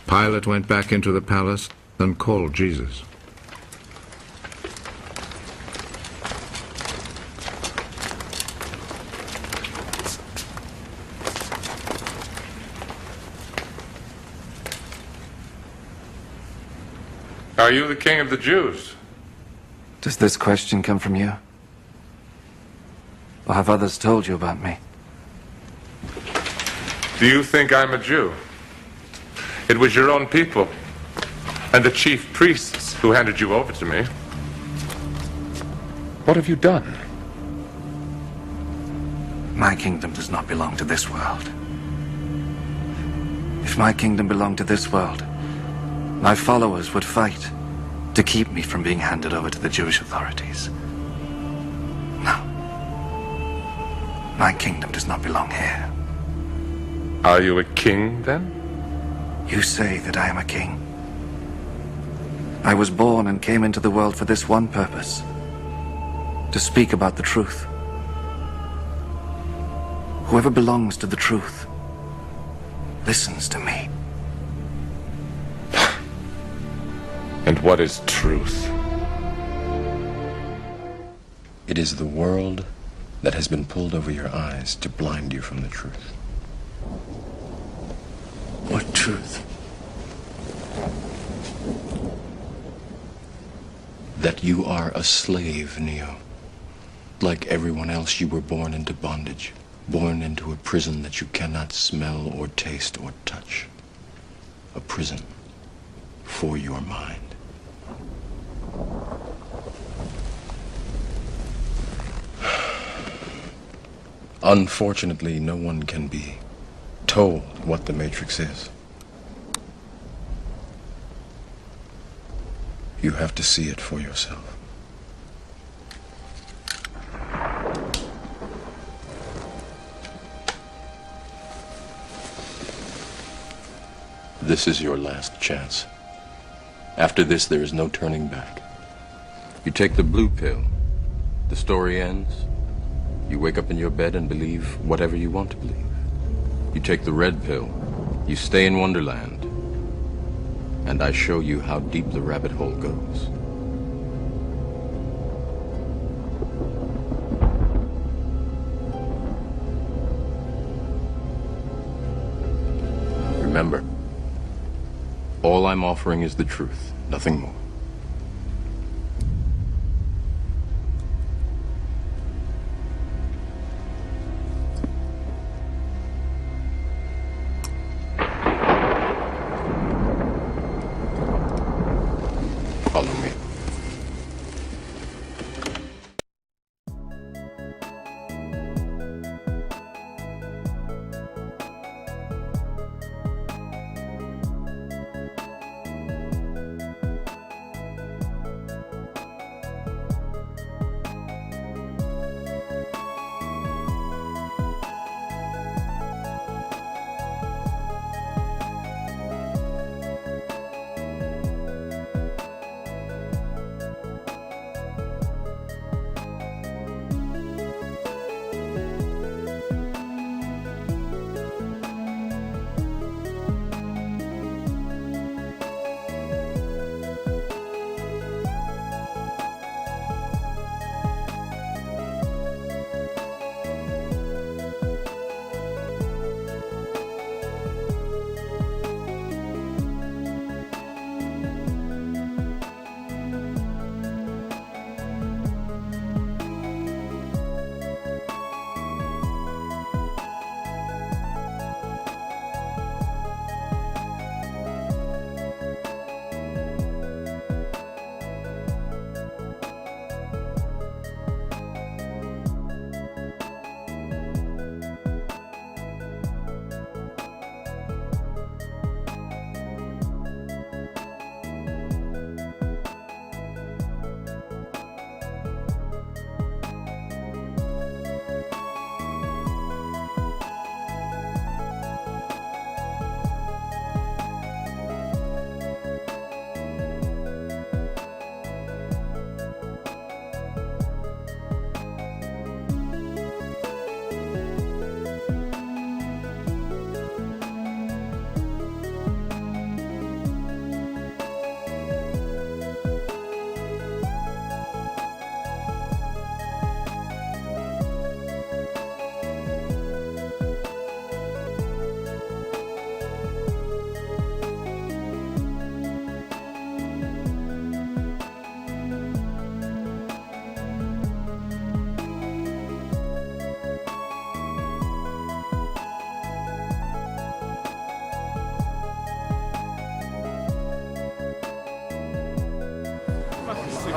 Pilate went back into the palace and called Jesus. Are you the king of the Jews? Does this question come from you? Or have others told you about me? Do you think I'm a Jew? It was your own people and the chief priests who handed you over to me. What have you done? My kingdom does not belong to this world. If my kingdom belonged to this world, my followers would fight to keep me from being handed over to the Jewish authorities. No. My kingdom does not belong here. Are you a king, then? You say that I am a king. I was born and came into the world for this one purpose: to speak about the truth. Whoever belongs to the truth listens to me. And what is truth? It is the world that has been pulled over your eyes to blind you from the truth. What truth? That you are a slave, Neo. Like everyone else, you were born into bondage, born into a prison that you cannot smell or taste or touch. A prison for your mind. Unfortunately, no one can be told what the Matrix is. You have to see it for yourself. This is your last chance. After this, there is no turning back. You take the blue pill, the story ends. You wake up in your bed and believe whatever you want to believe. You take the red pill, you stay in Wonderland, and I show you how deep the rabbit hole goes. Remember, all I'm offering is the truth, nothing more. Follow me.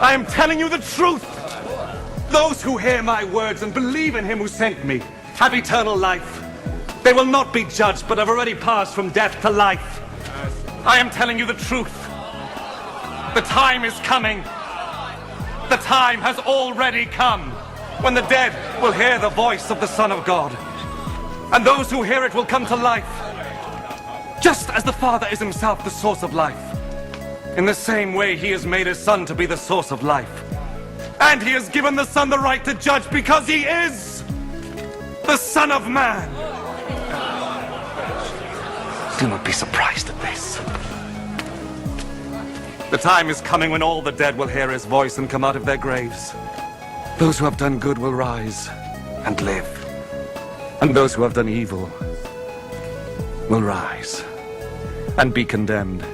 I am telling you the truth. Those who hear my words and believe in him who sent me have eternal life. They will not be judged, but have already passed from death to life. I am telling you the truth. The time is coming. The time has already come when the dead will hear the voice of the Son of God. And those who hear it will come to life. Just as the Father is himself the source of life. In the same way, he has made his Son to be the source of life. And he has given the Son the right to judge because he is the Son of Man. Do not be surprised at this. The time is coming when all the dead will hear his voice and come out of their graves. Those who have done good will rise and live. And those who have done evil will rise and be condemned.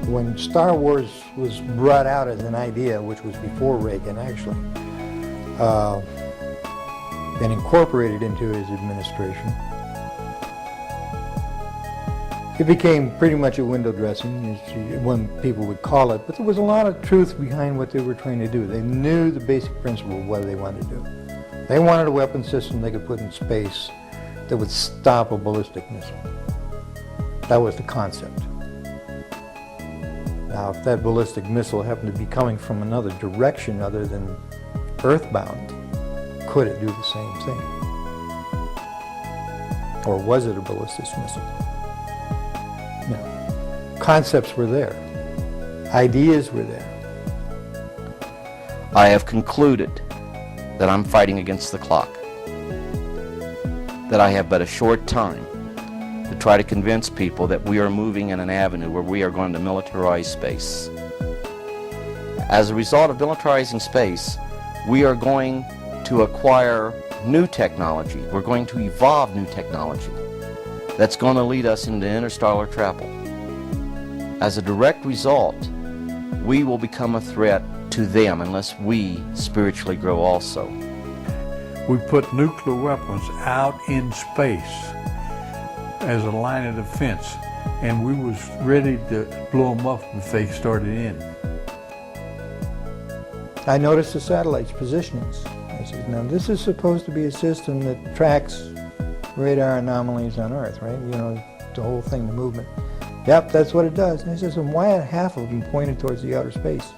When Star Wars was brought out as an idea, which was before Reagan actually, and incorporated into his administration, it became pretty much a window dressing, is when people would call it, but there was a lot of truth behind what they were trying to do. They knew the basic principle of what they wanted to do. They wanted a weapon system they could put in space that would stop a ballistic missile. That was the concept. Now, if that ballistic missile happened to be coming from another direction other than earthbound, could it do the same thing? Or was it a ballistic missile? No. Concepts were there. Ideas were there. I have concluded that I'm fighting against the clock, that I have but a short time to try to convince people that we are moving in an avenue where we are going to militarize space. As a result of militarizing space, we are going to acquire new technology. We're going to evolve new technology that's going to lead us into interstellar travel. As a direct result, we will become a threat to them unless we spiritually grow also. We put nuclear weapons out in space as a line of defense. and we was ready to blow them up if they started in. I noticed the satellite's positionings. I said, now this is supposed to be a system that tracks radar anomalies on Earth, right? You know, the whole thing, the movement. Yep, that's what it does. And I said, so why are half of them pointed towards the outer space?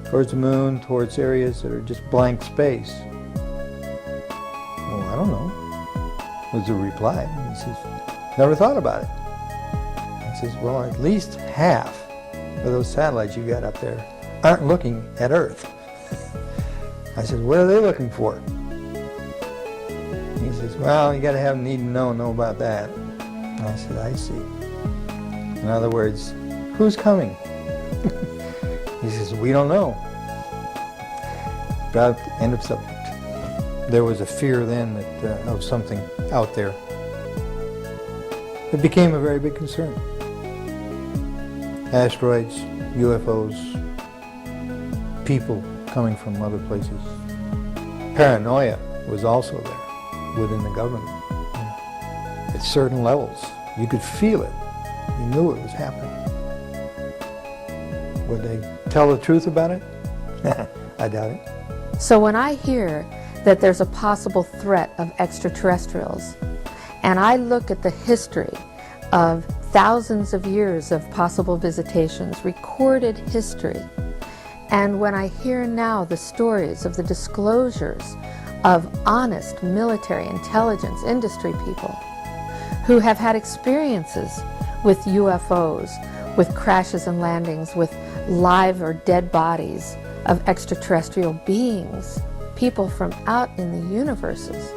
Towards the moon, towards areas that are just blank space? Well, I don't know, was the reply. He says, never thought about it. I says, well, at least half of those satellites you got up there aren't looking at Earth. I said, what are they looking for? He says, well, you got to have need to know about that. I said, I see. In other words, who's coming? He says, we don't know. About end of subject. There was a fear then that, of something out there. It became a very big concern. Asteroids, UFOs, people coming from other places. Paranoia was also there within the government. At certain levels, you could feel it. You knew it was happening. Would they tell the truth about it? I doubt it. So when I hear that there's a possible threat of extraterrestrials, and I look at the history of thousands of years of possible visitations, recorded history, and when I hear now the stories of the disclosures of honest military intelligence industry people who have had experiences with UFOs, with crashes and landings, with live or dead bodies of extraterrestrial beings, people from out in the universes.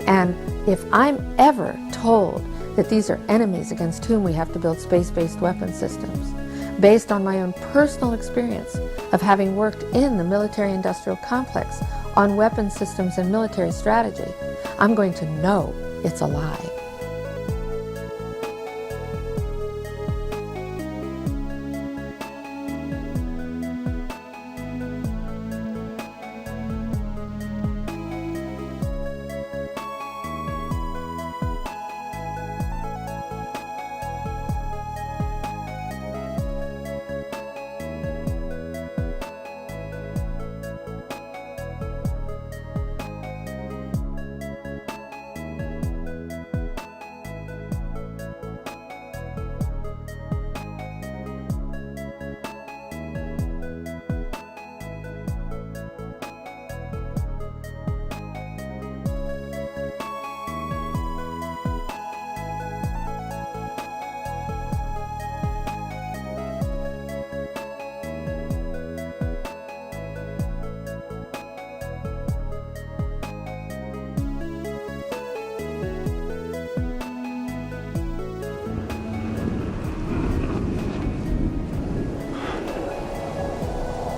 And if I'm ever told that these are enemies against whom we have to build space-based weapon systems, based on my own personal experience of having worked in the military-industrial complex on weapon systems and military strategy, I'm going to know it's a lie.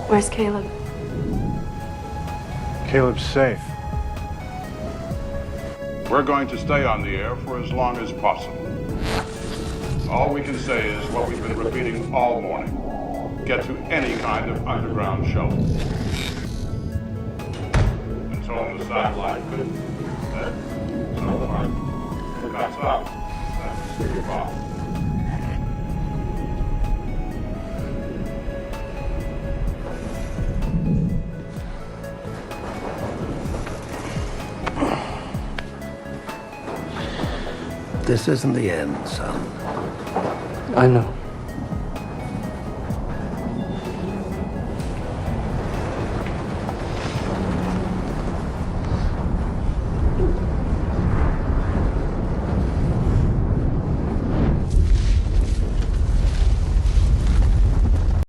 Where's Caleb? Caleb's safe. We're going to stay on the air for as long as possible. All we can say is what we've been repeating all morning. Get to any kind of underground show. Until the satellite could. So far. That's up. That's goodbye. This isn't the end, son. I know.